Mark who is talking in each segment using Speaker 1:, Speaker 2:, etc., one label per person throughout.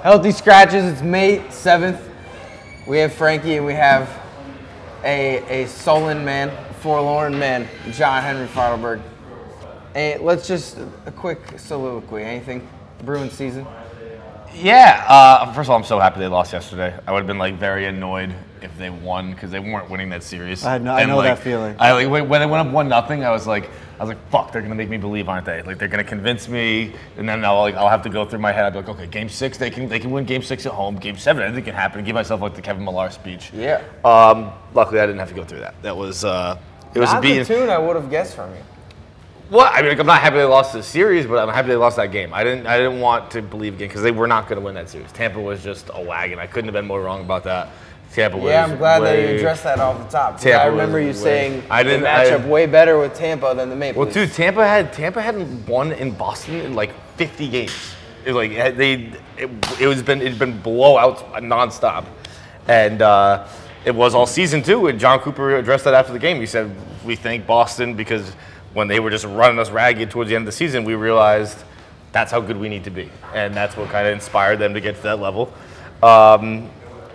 Speaker 1: Healthy scratches. It's May 7th. We have Frankie and we have a sullen man, forlorn man, John Henry Feidelberg. Hey, let's just a quick soliloquy. Anything? Bruins season.
Speaker 2: Yeah. First of all, I'm so happy they lost yesterday. I would have been very annoyed if they won because they weren't winning that series.
Speaker 3: I know that feeling.
Speaker 2: When they went up 1-0, I was like, fuck, they're gonna make me believe, aren't they? They're gonna convince me, and then I'll have to go through my head. I'll be like, okay, Game 6, they can win Game 6 at home. Game 7, anything can happen. Give myself the Kevin Millar speech.
Speaker 1: Yeah.
Speaker 2: Luckily, I didn't have to go through that. That was it was
Speaker 1: Not
Speaker 2: a beat.
Speaker 1: the tune I would have guessed from you.
Speaker 2: Well, I mean, I'm not happy they lost the series, but I'm happy they lost that game. I didn't want to believe again because they were not going to win that series. Tampa was just a wagon. I couldn't have been more wrong about that. Tampa was.
Speaker 1: Yeah, I'm glad that you addressed that off the top. I remember you saying they match up way better with Tampa than the Maple Leafs.
Speaker 2: Well, dude, Tampa hadn't won in Boston in 50 games. It was it'd been blowouts nonstop, and it was all season too. And John Cooper addressed that after the game. He said, "We thank Boston because when they were just running us ragged towards the end of the season, we realized that's how good we need to be, and that's what kind of inspired them to get to that level."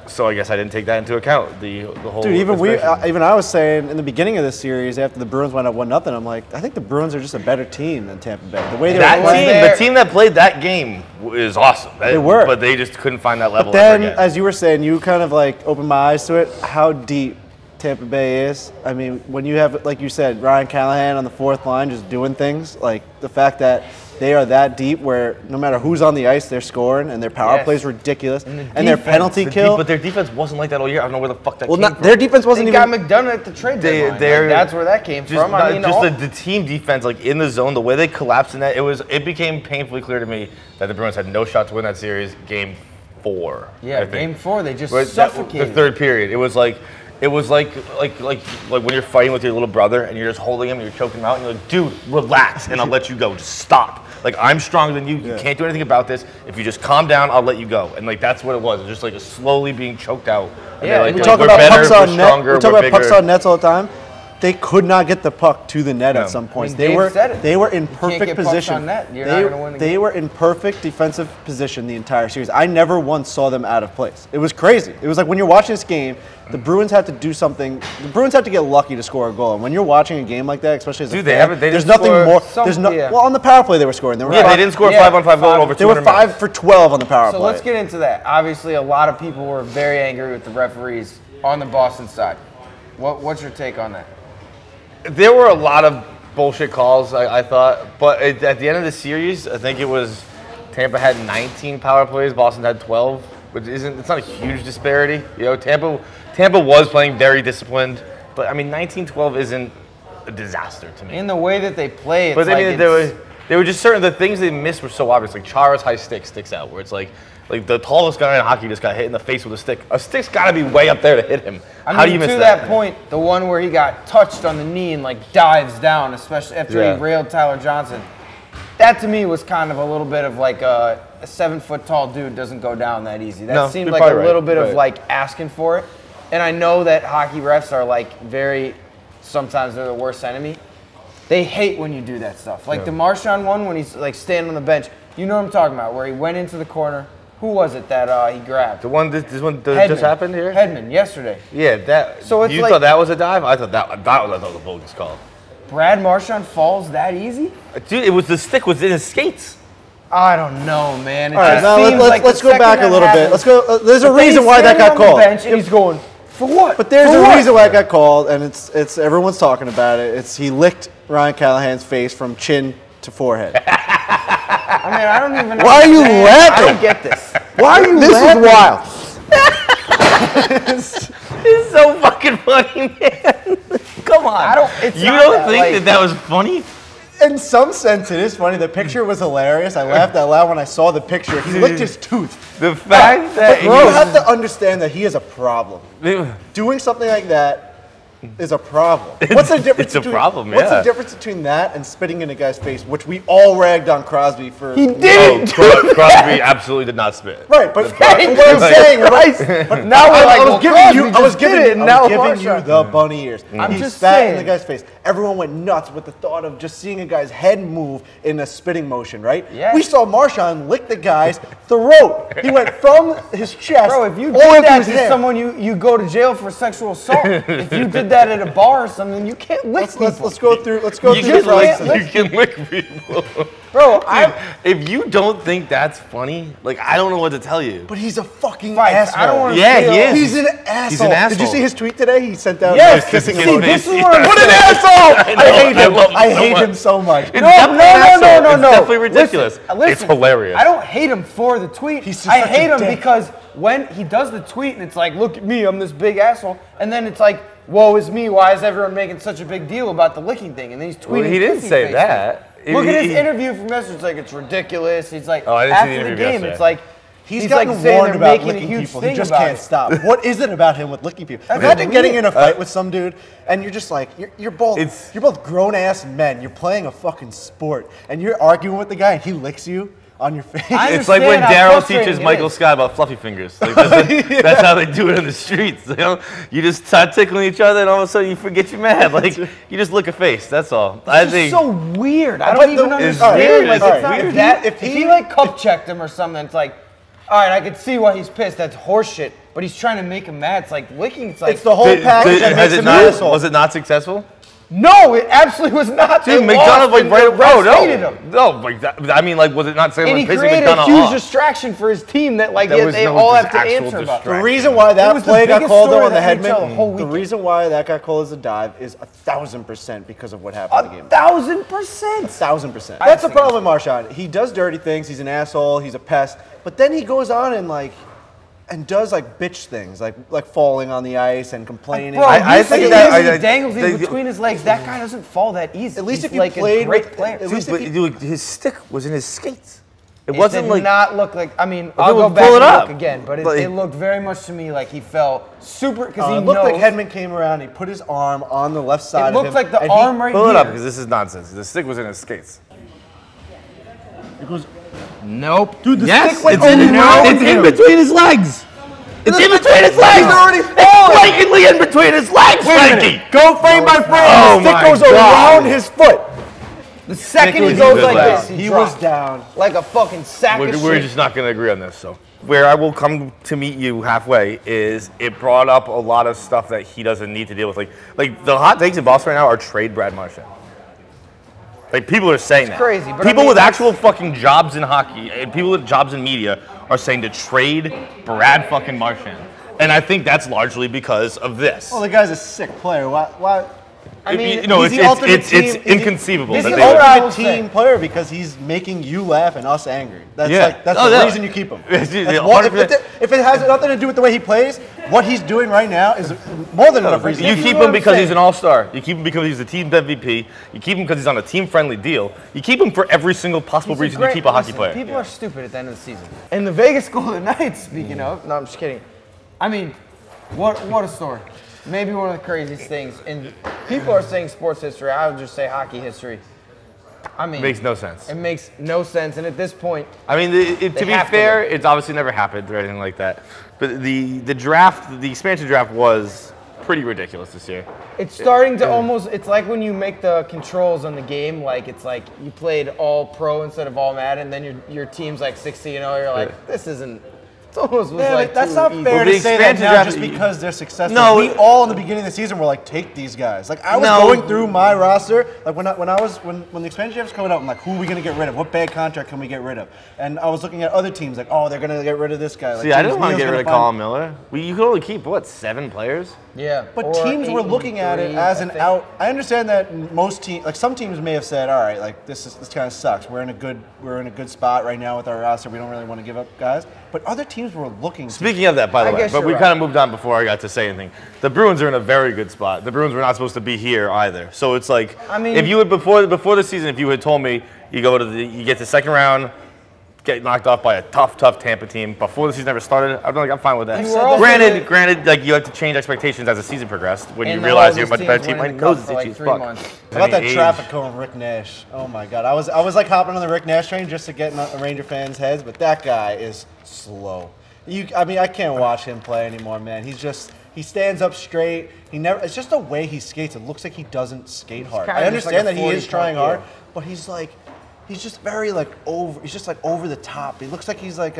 Speaker 2: So I guess I didn't take that into account. The whole
Speaker 3: dude, even I was saying in the beginning of this series after the Bruins went up 1-0, I'm like, I think the Bruins are just a better team than Tampa Bay. The way they were playing,
Speaker 2: the team that played that game is awesome.
Speaker 3: They were,
Speaker 2: but they just couldn't find that level.
Speaker 3: But then, as you were saying, you kind of opened my eyes to it. How deep Tampa Bay is. I mean, when you have, like you said, Ryan Callahan on the fourth line just doing things, the fact that they are that deep where no matter who's on the ice, they're scoring, and their power play is ridiculous, and their penalty kill.
Speaker 2: But their defense wasn't like that all year. I don't know where the fuck that came from.
Speaker 3: Their defense wasn't even.
Speaker 1: They got McDonough at the trade deadline. That's where that came from.
Speaker 2: The team defense, in the zone, the way they collapsed in that, it became painfully clear to me that the Bruins had no shot to win that series. Game 4.
Speaker 1: Yeah, Game 4, they just
Speaker 2: The
Speaker 1: suffocated.
Speaker 2: third period, it was like when you're fighting with your little brother and you're just holding him and you're choking him out and you're like, dude, relax and I'll let you go. Just stop. I'm stronger than you. You can't do anything about this. If you just calm down, I'll let you go. And that's what it was. It was just a slowly being choked out.
Speaker 3: Yeah, we talk about pucks on net. We talk about pucks on nets all the time. They could not get the puck to the net at some points. They were in perfect position. They were in perfect defensive position the entire series. I never once saw them out of place. It was crazy. It was like when you're watching this game, the Bruins had to do something. The Bruins had to get lucky to score a goal. And when you're watching a game like that, especially as a fan, there's nothing more. Well, on the power play they were scoring.
Speaker 2: They didn't score a 5-on-5 goal over 200
Speaker 3: They were 5 for 12 on the power play.
Speaker 1: So let's get into that. Obviously, a lot of people were very angry with the referees on the Boston side. What's your take on that?
Speaker 2: There were a lot of bullshit calls, I thought, but at the end of the series, I think it was Tampa had 19 power plays, Boston had 12, which it's not a huge disparity. Tampa was playing very disciplined, but 19-12 isn't a disaster to me.
Speaker 1: In the way that they play,
Speaker 2: but there were just the things they missed were so obvious. Chara's high stick sticks out, where it's like the tallest guy in hockey just got hit in the face with a stick. A stick's got to be way up there to hit him. How do you miss that?
Speaker 1: To that point, the one where he got touched on the knee and dives down, especially after he railed Tyler Johnson, that to me was kind of a little bit of a 7-foot-tall dude doesn't go down that easy. That seemed like a little bit of asking for it. And I know that hockey refs are sometimes they're the worst enemy. They hate when you do that stuff. The Marchand one when he's standing on the bench. You know what I'm talking about, where he went into the corner. Who was it that he grabbed?
Speaker 2: The one this just happened here?
Speaker 1: Hedman, yesterday.
Speaker 2: Yeah, that. So it's you thought that was a dive? I thought that was a bogus call.
Speaker 1: Brad Marchand falls that easy?
Speaker 2: Dude, it was the stick was in his skates.
Speaker 1: I don't know, man.
Speaker 3: All right, now let's go back a little bit. Let's go. There's a reason why that got called.
Speaker 1: Bench and he's going, for what?
Speaker 3: But there's a reason why it got called, and it's everyone's talking about it. It's he licked Ryan Callahan's face from chin to forehead.
Speaker 1: I don't even know.
Speaker 3: Why are you laughing?
Speaker 1: I don't get this.
Speaker 3: Why are you laughing?
Speaker 2: This is wild. It's so fucking funny, man. Come on. You don't think that was funny?
Speaker 3: In some sense, it is funny. The picture was hilarious. I laughed out loud when I saw the picture. He licked his tooth.
Speaker 2: The fact that
Speaker 3: you have to understand that he has a problem. Doing something like that is a problem. What's the difference?
Speaker 2: It's a problem.
Speaker 3: What's the difference between that and spitting in a guy's face, which we all ragged on Crosby for?
Speaker 1: He didn't.
Speaker 2: Crosby absolutely did not spit.
Speaker 3: Right, but what I'm saying, right?
Speaker 1: But now I was giving you
Speaker 3: the bunny ears.
Speaker 1: I'm just
Speaker 3: spat
Speaker 1: saying.
Speaker 3: in the guy's face. Everyone went nuts with the thought of just seeing a guy's head move in a spitting motion, right?
Speaker 1: Yes.
Speaker 3: We saw Marchand lick the guy's throat. He went from his chest.
Speaker 1: Bro, if you did that to someone, you go to jail for sexual assault. If you did that at a bar or something, you can't lick people.
Speaker 3: Let's go through the
Speaker 2: You can lick people.
Speaker 1: Bro,
Speaker 2: if you don't think that's funny, like, I don't know what to tell you.
Speaker 3: But he's a fucking asshole.
Speaker 1: I don't want to
Speaker 2: he is.
Speaker 3: He's an asshole.
Speaker 2: He's an asshole.
Speaker 3: Did you see his tweet today? He sent out
Speaker 2: kissing
Speaker 3: emoji.
Speaker 1: this is what
Speaker 3: What an asshole! I hate him. I hate him so much.
Speaker 2: No. It's
Speaker 1: No.
Speaker 2: definitely ridiculous.
Speaker 1: Listen,
Speaker 2: it's hilarious.
Speaker 1: I don't hate him for the tweet. I hate him because when he does the tweet and it's like, look at me, I'm this big asshole, and then it's like, woe is me, why is everyone making such a big deal about the licking thing? And then he's tweeting.
Speaker 2: Well, he didn't say that.
Speaker 1: Look at his interview from yesterday. It's like, it's ridiculous. He's like,
Speaker 2: I didn't see the
Speaker 1: after the
Speaker 2: interview
Speaker 1: game,
Speaker 2: yesterday.
Speaker 1: it's like,
Speaker 3: He's gotten
Speaker 1: like saying
Speaker 3: warned
Speaker 1: they're
Speaker 3: about
Speaker 1: making a
Speaker 3: licking
Speaker 1: huge
Speaker 3: people.
Speaker 1: thing
Speaker 3: He just
Speaker 1: about
Speaker 3: can't
Speaker 1: it.
Speaker 3: stop. What is it about him with licking people?
Speaker 1: That's
Speaker 3: Imagine getting
Speaker 1: weird.
Speaker 3: in a fight with some dude, and you're just like, you're both grown ass men. You're playing a fucking sport, and you're arguing with the guy, and he licks you on your face.
Speaker 2: It's like when Daryl teaches Michael Scott about fluffy fingers. Like, that's how they do it in the streets. You know, you just start tickling each other, and all of a sudden you forget you're mad. Like, you just lick a face. That's all.
Speaker 1: I think so weird. I don't even understand. Like, if he like cup checked him or something, it's like, all right, I can see why he's pissed. That's horseshit. But he's trying to make him mad. It's like licking. It's like
Speaker 3: it's the whole package that makes him an asshole.
Speaker 2: Was it not successful?
Speaker 1: No, it absolutely was not.
Speaker 2: Dude, McDonough like right around. No, like that, I mean, like, was it not saying
Speaker 1: and
Speaker 2: like
Speaker 1: he created a huge distraction for his team that like they all have to answer about.
Speaker 3: The reason why that play got called on the Hedman, the reason why that got called as a dive is 1,000% because of what happened in the game.
Speaker 1: 1,000%.
Speaker 3: 1,000%. That's the problem with Marchand. He does dirty things. He's an asshole. He's a pest. But then he goes on and does like bitch things, like falling on the ice and complaining.
Speaker 1: Bro, I think that dangles in between his legs. That guy doesn't fall that easy.
Speaker 3: At least
Speaker 1: He's
Speaker 3: if you
Speaker 1: like
Speaker 3: played
Speaker 1: a great player.
Speaker 2: At least his stick was in his skates. It
Speaker 1: wasn't
Speaker 2: did
Speaker 1: like not look like. I mean, I'll go back and look again, but it looked very much to me like he fell super because he
Speaker 3: looked like Hedman came around. He put his arm on the left side.
Speaker 1: It looked like the arm right here.
Speaker 2: Pull it up because this is nonsense. The stick was in his skates.
Speaker 3: It goes.
Speaker 1: Nope.
Speaker 3: Dude, the stick went
Speaker 2: it's in between his legs. It's in between his legs.
Speaker 3: He's already fallen.
Speaker 2: Blatantly in between his legs, Frankie.
Speaker 3: Go frame by frame. The stick goes around his foot.
Speaker 1: The second he goes like this,
Speaker 3: he was down.
Speaker 1: Like a fucking sack of shit.
Speaker 2: We're just not going to agree on this. So where I will come to meet you halfway is it brought up a lot of stuff that he doesn't need to deal with. Like the hot takes in Boston right now are trade Brad Marchand. Like, people are saying that.
Speaker 1: Crazy. But
Speaker 2: people with actual fucking jobs in hockey and people with jobs in media are saying to trade Brad fucking Marchand. And I think that's largely because of this.
Speaker 3: Well, the guy's a sick player. Why?
Speaker 1: I mean,
Speaker 2: it's inconceivable.
Speaker 3: He's the ultimate team player because he's making you laugh and us angry. That's the reason you keep him. If it has nothing to do with the way he plays, what he's doing right now is more than enough reason.
Speaker 2: You keep him because he's an all-star. You keep him because he's the team's MVP. You keep him because he's on a team-friendly deal. You keep him for every single possible reason you keep a hockey player.
Speaker 1: People are stupid at the end of the season. And the Vegas Golden Knights, speaking of, no, I'm just kidding. I mean, what a story. Maybe one of the craziest things. And people are saying sports history. I would just say hockey history. I mean,
Speaker 2: it makes no sense.
Speaker 1: It makes no sense. And at this point,
Speaker 2: I mean, to be fair, it's obviously never happened or anything like that. But the draft, the expansion draft was pretty ridiculous this year.
Speaker 1: It's starting to almost, it's like when you make the controls on the game, like it's like you played all pro instead of all Madden, and then your team's like 60-0, you're like, this isn't. Almost was like
Speaker 3: that's not fair to say that now just because they're successful.
Speaker 2: No,
Speaker 3: we all in the beginning of the season were like, take these guys. Like I was going through my roster, like when the expansion draft was coming out, I'm like, who are we gonna get rid of? What bad contract can we get rid of? And I was looking at other teams, like, oh, they're gonna get rid of this guy. Like,
Speaker 2: see, I didn't want to get rid of Colin Miller. You could only keep what, 7 players?
Speaker 1: Yeah,
Speaker 3: but teams were looking at it as an out. I understand that most teams, like some teams, may have said, all right, like this kind of sucks. We're in a good spot right now with our roster. We don't really want to give up guys. But other teams were looking.
Speaker 2: Speaking of that, by the way, but we kind of moved on before I got to say anything. The Bruins are in a very good spot. The Bruins were not supposed to be here either. So it's like, I mean, if you had before the season, if you had told me you get to second round, get knocked off by a tough Tampa team before the season ever started. I'm fine with that. Granted, like you have to change expectations as the season progressed when you realize you're a much better team. I know this is fuck.
Speaker 3: How about that traffic cone, Rick Nash? Oh my God, I was like hopping on the Rick Nash train just to get in the Ranger fans' heads, but that guy is slow. I can't watch him play anymore, man. He stands up straight. It's just the way he skates. It looks like he doesn't skate hard. I understand that he is trying hard, but he's just very over. He's just over the top. He looks like he's like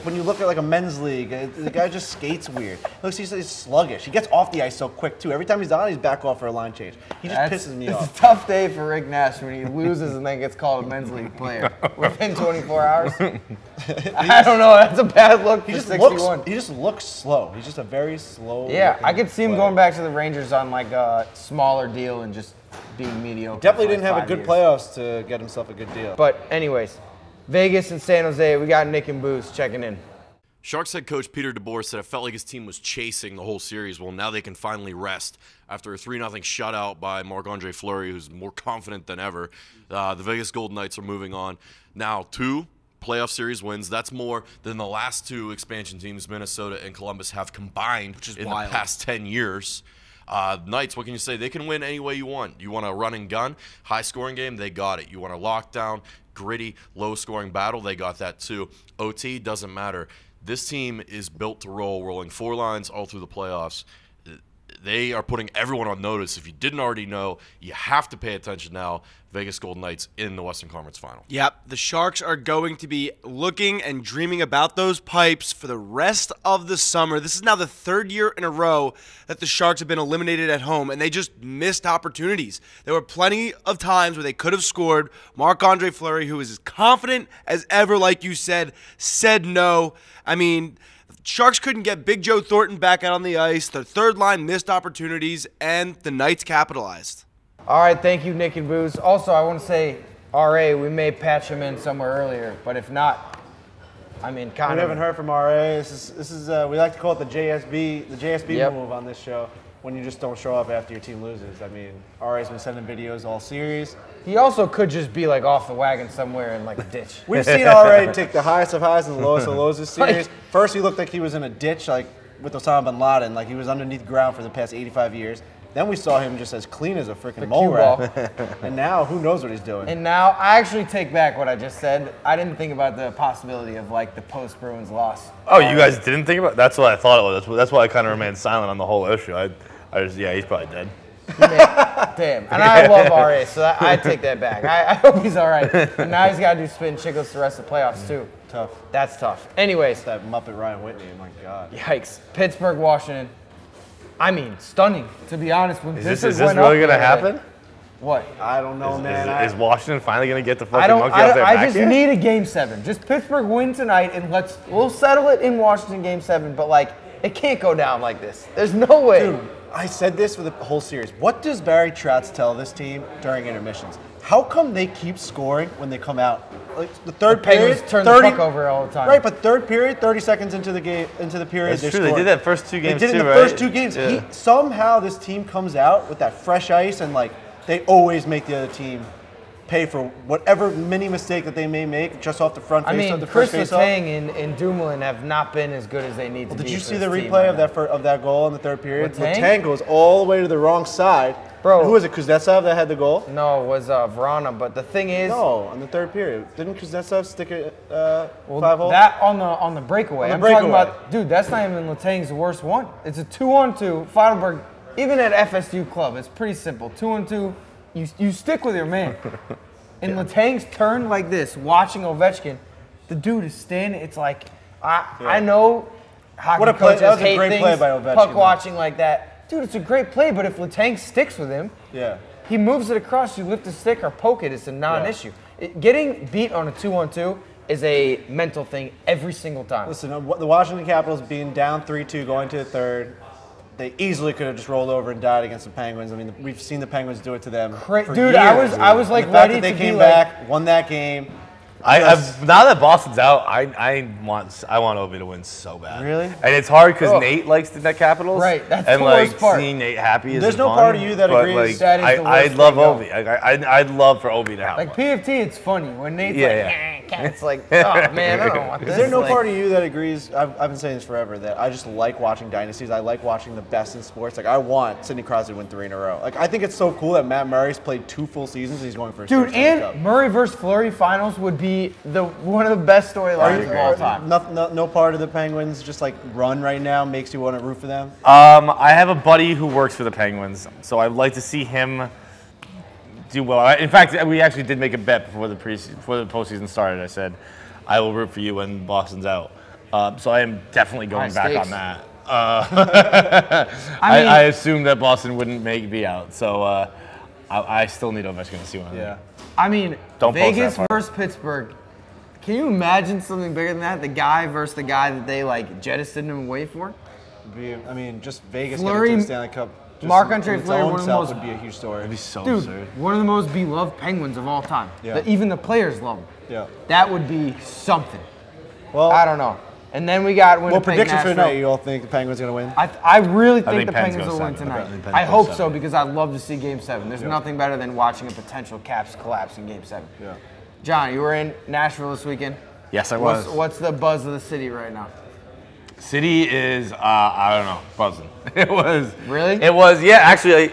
Speaker 3: when you look at a men's league, the guy just skates weird. He's sluggish. He gets off the ice so quick too. Every time he's on, he's back off for a line change. He just pisses me off.
Speaker 1: It's a tough day for Rick Nash when he loses and then gets called a men's league player within 24 hours. I don't know. That's a bad look for 61.
Speaker 3: He just looks slow. He's just a very slow.
Speaker 1: Yeah, I could see him going back to the Rangers on a smaller deal and just being mediocre.
Speaker 3: Definitely didn't have a good playoffs to get himself a good deal.
Speaker 1: But anyways, Vegas and San Jose, we got Nick and Booze checking in.
Speaker 4: Sharks head coach Peter DeBoer said it felt like his team was chasing the whole series. Well, now they can finally rest after a 3-0 shutout by Marc-Andre Fleury, who's more confident than ever. The Vegas Golden Knights are moving on. Now 2 playoff series wins. That's more than the last 2 expansion teams, Minnesota and Columbus, have combined in the past 10 years. Knights, what can you say? They can win any way you want. You want a run and gun, high-scoring game, they got it. You want a lockdown, gritty, low-scoring battle, they got that too. OT, doesn't matter. This team is built to roll, rolling 4 lines all through the playoffs. They are putting everyone on notice. If you didn't already know, you have to pay attention now. Vegas Golden Knights in the Western Conference Final.
Speaker 5: Yep, the Sharks are going to be looking and dreaming about those pipes for the rest of the summer. This is now the 3rd year in a row that the Sharks have been eliminated at home, and they just missed opportunities. There were plenty of times where they could have scored. Marc-Andre Fleury, who is as confident as ever, like you said no. I mean, Sharks couldn't get Big Joe Thornton back out on the ice. The third line missed opportunities, and the Knights capitalized.
Speaker 1: All right, thank you, Nick and Booze. Also, I want to say, RA, we may patch him in somewhere earlier, but if not, I mean, kind of.
Speaker 3: We haven't heard from RA. This is we like to call it the JSB move on this show. When you just don't show up after your team loses. I mean, RA's been sending videos all series.
Speaker 1: He also could just be off the wagon somewhere in a ditch.
Speaker 3: We've seen RA take the highest of highs and the lowest of lows this series. First, he looked like he was in a ditch with Osama bin Laden, like he was underneath the ground for the past 85 years. Then we saw him just as clean as a freaking mole rat. And now, who knows what he's doing.
Speaker 1: And now, I actually take back what I just said. I didn't think about the possibility of the post-Bruins loss.
Speaker 2: Oh, you guys didn't think about it? That's what I thought it was. That's why I kind of remained silent on the whole issue. He's probably dead.
Speaker 1: Damn. And I love RA, so I take that back. I hope he's all right. And now he's got to do spin chicklets the rest of the playoffs, too.
Speaker 3: Tough.
Speaker 1: That's tough. Anyways.
Speaker 3: That Muppet Ryan Whitney, my God.
Speaker 1: Yikes. Pittsburgh, Washington. I mean, stunning, to be honest. When
Speaker 2: is this really going to happen?
Speaker 1: What?
Speaker 3: I don't know, man.
Speaker 2: Is Washington finally going to get the fucking monkey off their back?
Speaker 1: I just need a Game 7. Just Pittsburgh win tonight, and we'll settle it in Washington Game 7. But, it can't go down like this. There's no way.
Speaker 3: Dude, I said this for the whole series. What does Barry Trotz tell this team during intermissions? How come they keep scoring when they come out? The third period,
Speaker 1: turn the puck over all the time.
Speaker 3: Right, but third period, 30 seconds into the period,
Speaker 2: That's
Speaker 3: they're
Speaker 2: true.
Speaker 3: scoring.
Speaker 2: They did that first 2 games too, right?
Speaker 3: They did it in the first 2 games. Yeah. Somehow this team comes out with that fresh ice, and they always make the other team pay for whatever mini mistake that they may make just off the front face of the first face off.
Speaker 1: Chris Letang and Dumoulin have not been as good as they need to be.
Speaker 3: Did you see the replay of that goal in the third period? Letang goes all the way to the wrong side. Bro, who was it? Kuznetsov that had the goal?
Speaker 1: No, it was Vrana. But the thing is,
Speaker 3: no, in the third period, didn't Kuznetsov stick it 5-hole?
Speaker 1: That on the breakaway. I'm talking about, dude. That's not even Letang's worst one. It's a 2-on-2. Feidelberg, even at FSU club, it's pretty simple. 2-on-2. You stick with your man. And Letang's turn like this, watching Ovechkin, the dude is standing. It's I know hockey coaches hate things, puck watching like that. Dude, it's a great play, but if Letang sticks with him, he moves it across, you lift the stick or poke it, it's a non-issue. Getting beat on a 2-on-2 is a mental thing every single time.
Speaker 3: Listen, the Washington Capitals being down 3-2 going to the third, they easily could have just rolled over and died against the Penguins. I mean, we've seen the Penguins do it to them for
Speaker 1: dude,
Speaker 3: years.
Speaker 1: I was
Speaker 3: ready
Speaker 1: that
Speaker 3: they came back, won that game.
Speaker 2: Now that Boston's out, I want Obi to win so bad.
Speaker 3: Really?
Speaker 2: And it's hard because Nate likes the Capitals.
Speaker 1: Right, that's the worst part.
Speaker 2: Seeing Nate happy is
Speaker 3: There's no
Speaker 2: fun,
Speaker 3: part of you that agrees.
Speaker 1: That is the worst
Speaker 2: I'd love Obi. I'd love for Obi to have one.
Speaker 1: PFT, it's funny when Nate's It's like, oh man, I don't want this.
Speaker 3: Is there no part of you that agrees? I've been saying this forever, that I just like watching dynasties. I like watching the best in sports. Like, I want Sidney Crosby to win 3 in a row. Like, I think it's so cool that Matt Murray's played 2 full seasons and he's going for his first Stanley Cup.
Speaker 1: Murray versus Fleury finals would be one of the best storylines of all time.
Speaker 3: No part of the Penguins just like run right now makes you want to root for them?
Speaker 2: I have a buddy who works for the Penguins, so I'd like to see him do well. In fact, we actually did make a bet before the postseason started. I said, I will root for you when Boston's out. So I am definitely going back on that. I assumed that Boston wouldn't be out, so I still need Ovechkin to see one of them.
Speaker 1: Yeah. I mean, Vegas versus Pittsburgh. Can you imagine something bigger than that? The guy versus the guy that they like jettisoned him away for?
Speaker 3: I mean, just Vegas getting to the Stanley Cup.
Speaker 1: Marc-Andre Fleury, one of the most,
Speaker 3: would be a huge story.
Speaker 2: It'd be so absurd.
Speaker 1: One of the most beloved Penguins of all time.
Speaker 3: Yeah.
Speaker 1: Even the players love him.
Speaker 3: Yeah.
Speaker 1: That would be something.
Speaker 3: Well,
Speaker 1: I don't know. And then we got Winnipeg
Speaker 3: predictions
Speaker 1: Nashville.
Speaker 3: for tonight. You all think the Penguins are going to win?
Speaker 1: I really think the Penguins will win
Speaker 2: 7.
Speaker 1: tonight. I hope so because I'd love to see Game 7. There's nothing better than watching a potential Caps collapse in Game 7.
Speaker 3: Yeah.
Speaker 1: John, you were in Nashville this weekend.
Speaker 2: Yes, I was.
Speaker 1: What's the buzz of the city right now?
Speaker 2: City is, I don't know, buzzing. It was.
Speaker 1: Really?
Speaker 2: It was, yeah, actually,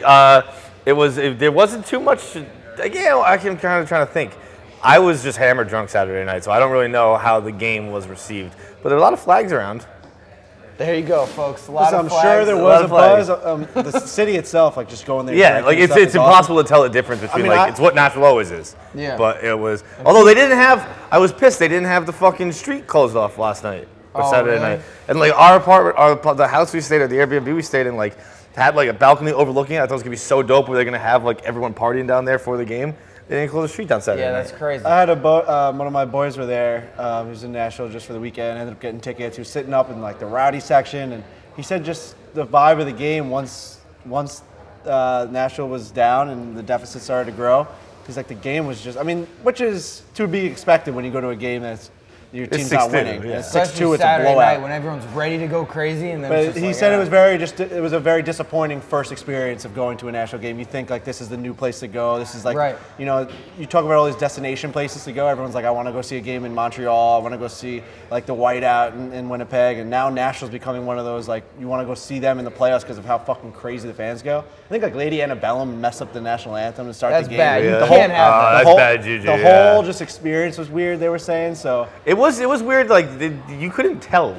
Speaker 2: it was, there wasn't too much, again, actually I'm kind of trying to think. I was just hammered drunk Saturday night, so I don't really know how the game was received. But there were a lot of flags around.
Speaker 1: There you go, folks. A lot of
Speaker 3: I'm
Speaker 1: flags.
Speaker 3: sure there was a buzz. The city itself, like just going there.
Speaker 2: Yeah, like it's impossible to tell the difference between it's what Nashville always is.
Speaker 1: Yeah.
Speaker 2: But it was, although they didn't have, I was pissed they didn't have the fucking street closed off last night. Or Saturday night. And like our apartment, the house we stayed at, the Airbnb we stayed in, like had like a balcony overlooking it. I thought it was gonna be so dope where they're gonna have like everyone partying down there for the game. They didn't close the street down Saturday.
Speaker 1: Yeah, that's crazy.
Speaker 3: I had one of my boys were there. He was in Nashville just for the weekend. Ended up getting tickets. He was sitting up in like the rowdy section, and he said just the vibe of the game once Nashville was down and the deficit started to grow. He's like the game was just, I mean, which is to be expected when you go to a game that's your team's not winning.
Speaker 2: Yeah.
Speaker 3: It's 6-2, it's a
Speaker 1: Saturday
Speaker 3: blowout.
Speaker 1: night when everyone's ready to go crazy, and then
Speaker 3: But he said it was a very disappointing first experience of going to a national game. You think like this is the new place to go. This is like you know, you talk about all these destination places to go. Everyone's like, I want to go see a game in Montreal. I want to go see like the Whiteout in Winnipeg. And now Nashville's becoming one of those like you want to go see them in the playoffs because of how fucking crazy the fans go. I think like Lady Antebellum messed up the national anthem to start the game.
Speaker 1: That's bad.
Speaker 2: Yeah.
Speaker 1: You can't have that.
Speaker 2: That's bad juju.
Speaker 3: The whole just experience was weird. They were saying so.
Speaker 2: It was weird. Like you couldn't tell,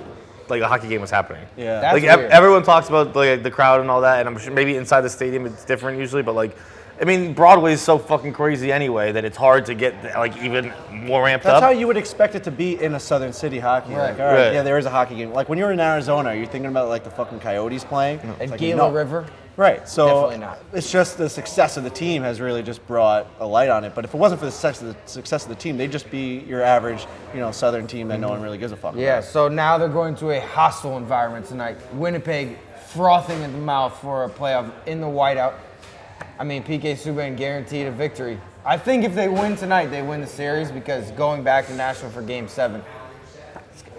Speaker 2: like a hockey game was happening.
Speaker 3: Yeah,
Speaker 1: that's
Speaker 2: like
Speaker 1: weird.
Speaker 2: Everyone talks about like the crowd and all that, and I'm sure maybe inside the stadium it's different usually, but like, I mean, Broadway is so fucking crazy anyway that it's hard to get like even more ramped up.
Speaker 3: That's how you would expect it to be in a Southern City hockey.
Speaker 1: Right.
Speaker 3: Like, all right, yeah, there is a hockey game. Like when you're in Arizona, you're thinking about like the fucking Coyotes playing.
Speaker 1: And
Speaker 3: like,
Speaker 1: Gila River.
Speaker 3: Right, so
Speaker 1: Definitely not.
Speaker 3: It's just the success of the team has really just brought a light on it. But if it wasn't for the success of the team, they'd just be your average, you know, Southern team that no one really gives a fuck about.
Speaker 1: Yeah, so now they're going to a hostile environment tonight. Winnipeg frothing at the mouth for a playoff in the whiteout. I mean, PK Subban guaranteed a victory. I think if they win tonight, they win the series because going back to Nashville for Game 7,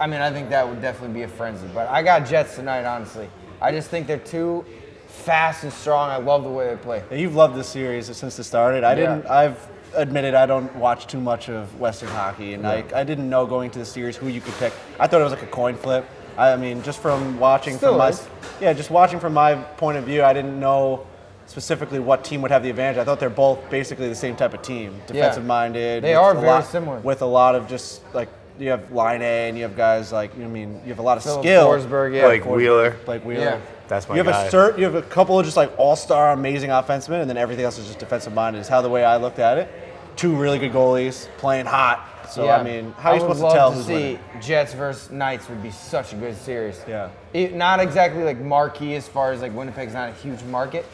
Speaker 1: I mean, I think that would definitely be a frenzy. But I got Jets tonight, honestly. I just think they're too fast and strong. I love the way they play.
Speaker 3: Yeah, you've loved this series since it started. I've admitted I don't watch too much of Western hockey, and I didn't know going to the series who you could pick. I thought it was like a coin flip. I mean, just from watching watching from my point of view, I didn't know specifically what team would have the advantage. I thought they're both basically the same type of team, defensive minded.
Speaker 1: They are very similar.
Speaker 3: With a lot of just like you have Line A and you have guys like you have a lot of
Speaker 1: Philip
Speaker 3: skill.
Speaker 1: Forsberg,
Speaker 2: Blake Wheeler.
Speaker 1: Yeah.
Speaker 2: That's my
Speaker 3: you have
Speaker 2: guy.
Speaker 3: You have a couple of just like all-star amazing offensemen, and then everything else is just defensive minded. Is how the way I looked at it. 2 really good goalies playing hot. So I mean, how are you supposed to tell who's winning?
Speaker 1: Jets versus Knights would be such a good series.
Speaker 3: Yeah.
Speaker 1: Not exactly like marquee as far as like Winnipeg's not a huge market.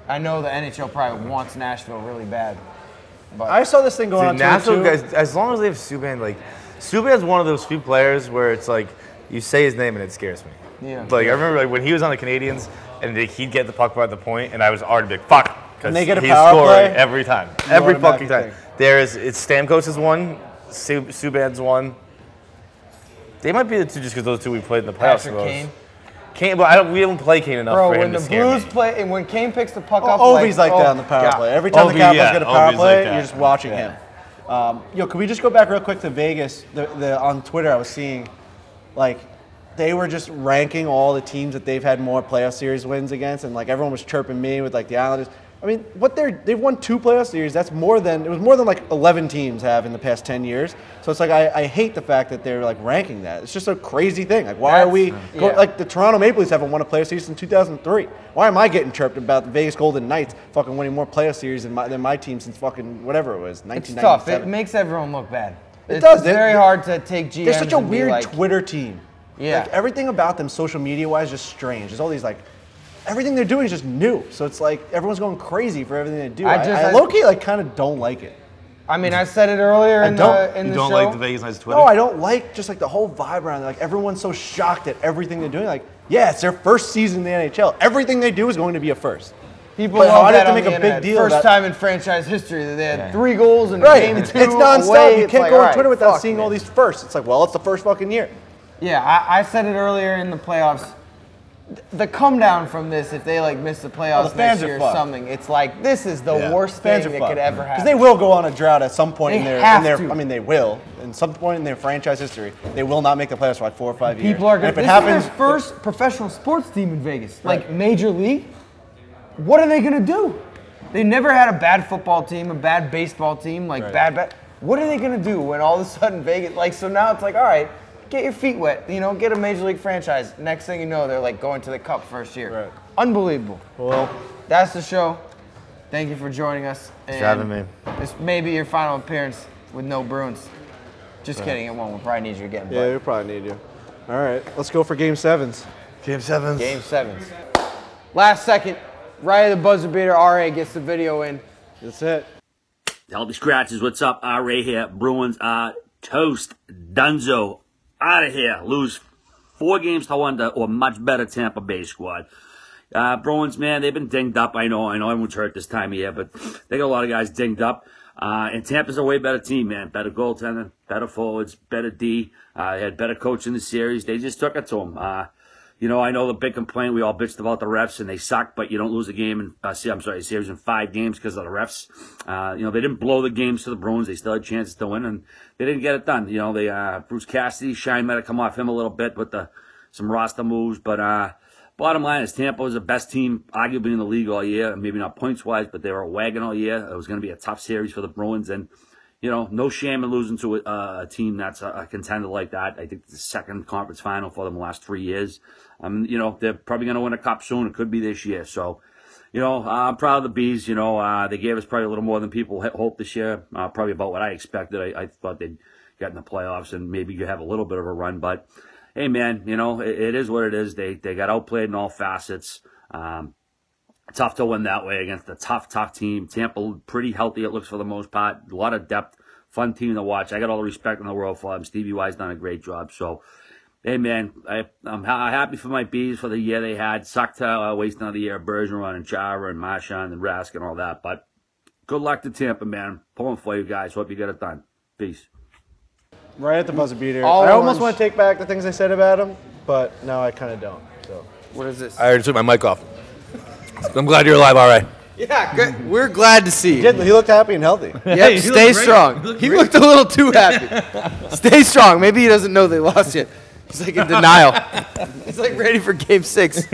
Speaker 1: I know the NHL probably wants Nashville really bad. But
Speaker 3: I saw this thing going on
Speaker 2: Nashville
Speaker 3: too.
Speaker 2: guys, as long as they have Subban, like Subban's one of those few players where it's like you say his name and it scares me.
Speaker 1: Yeah.
Speaker 2: Like I remember like when he was on the Canadians and he'd get the puck by the point and I was already big fuck because
Speaker 3: they get a
Speaker 2: he's
Speaker 3: power
Speaker 2: scoring
Speaker 3: play,
Speaker 2: every time, every fucking time.
Speaker 3: Think.
Speaker 2: It's Stamkos is one, Subban's one. They might be the two just because those two we played in the playoffs.
Speaker 1: Patrick
Speaker 2: Kane, but we haven't played Kane enough for him to scare me.
Speaker 1: When the Blues play and when Kane picks the puck up,
Speaker 3: Ovi's like that on the power play. Every time the Capitals get a power play, you're just watching him. Could we just go back real quick to Vegas? On Twitter, I was seeing, like, they were just ranking all the teams that they've had more playoff series wins against, and like everyone was chirping me with like the Islanders. I mean, they've won 2 playoff series. It was more than like 11 teams have in the past 10 years. So it's like I hate the fact that they're like ranking that. It's just a crazy thing. Like, why are we like the Toronto Maple Leafs haven't won a playoff series since 2003? Why am I getting chirped about the Vegas Golden Knights fucking winning more playoff series than my team since fucking whatever it was, 1997?
Speaker 1: It's tough. It makes everyone look bad.
Speaker 3: It does.
Speaker 1: It's very hard to take GMs.
Speaker 3: They're such a weird Twitter team.
Speaker 1: Yeah.
Speaker 3: Like, everything about them, social media-wise, is just strange. There's all these, like, everything they're doing is just new. So it's like everyone's going crazy for everything they do. I low-key, like, kind of don't like it.
Speaker 1: I mean, I said it earlier in the show.
Speaker 2: You don't like the Vegas Knights Twitter?
Speaker 3: No, I don't like just, like, the whole vibe around it. Like, everyone's so shocked at everything they're doing. Like, yeah, it's their first season in the NHL. Everything they do is going to be a first.
Speaker 1: People love that to make a big deal. First time in franchise history that they had 3 goals in game 2. It's
Speaker 3: nonstop. You can't go on Twitter without seeing all these firsts. It's like, well, it's the first fucking year.
Speaker 1: Yeah, I said it earlier in the playoffs. The come down from this, if they like miss the playoffs next year or something, it's like this is the worst thing that could ever happen.
Speaker 3: Because they will go on a drought at some point in their. I mean, they will. In some point in their franchise history, they will not make the playoffs for like 4 or 5 years.
Speaker 1: People are going to. This is their first professional sports team in Vegas, like Major League. What are they going to do? They never had a bad football team, a bad baseball team, like bad. What are they going to do when all of a sudden Vegas, like, so now it's like, all right. Get your feet wet, get a Major League franchise. Next thing you know, they're like going to the Cup first year.
Speaker 3: Right.
Speaker 1: Unbelievable.
Speaker 3: Well,
Speaker 1: that's the show. Thank you for joining us.
Speaker 2: Thanks for having me.
Speaker 1: This may be your final appearance with no Bruins. Just kidding, it won't. We'll probably need you again.
Speaker 3: Yeah, we'll probably need you. All right, let's go for Game 7s.
Speaker 2: Game 7s.
Speaker 1: Game 7s. Last second, right at the buzzer beater, RA gets the video in.
Speaker 3: That's it.
Speaker 6: Healthy Scratches, what's up? RA here. Bruins are toast. Dunzo. Out of here. Lose 4 games to 1 or much better Tampa Bay squad. Bruins, man, they've been dinged up. I know everyone's hurt this time of year, but they got a lot of guys dinged up. And Tampa's a way better team, man. Better goaltender, better forwards, better D. They had better coach in the series. They just took it to them. I know the big complaint, we all bitched about the refs, and they suck, but you don't lose a game series in 5 games because of the refs. They didn't blow the games to the Bruins. They still had chances to win, and they didn't get it done. Bruce Cassidy, shine might have come off him a little bit with some roster moves, but bottom line is Tampa was the best team arguably in the league all year, maybe not points-wise, but they were a wagon all year. It was going to be a tough series for the Bruins, and no shame in losing to a team that's a contender like that. I think it's the second conference final for them the last 3 years. They're probably going to win a cup soon. It could be this year. So, I'm proud of the Bees. They gave us probably a little more than people hoped this year. Probably about what I expected. I thought they'd get in the playoffs and maybe you have a little bit of a run. But, hey, man, it is what it is. They got outplayed in all facets. Tough to win that way against a tough team. Tampa pretty healthy, it looks, for the most part. A lot of depth. Fun team to watch. I got all the respect in the world for them. Stevie Y's done a great job. So, hey, man, I'm happy for my Bees for the year they had. Sucked waste another year of Bergeron and Chara and Marchand and Rask and all that. But good luck to Tampa, man. Pulling for you guys. Hope you get it done. Peace.
Speaker 3: Right at the buzzer beater. I almost want to take back the things I said about him, but no, I kind of don't. So,
Speaker 1: what is this?
Speaker 2: I already took my mic off. I'm glad you're alive, all right.
Speaker 1: Yeah, good. We're glad to see you.
Speaker 3: He looked happy and healthy.
Speaker 1: Yep, stay strong. He looked a little too happy. Stay strong. Maybe he doesn't know they lost yet. He's like in denial. He's like ready for Game 6.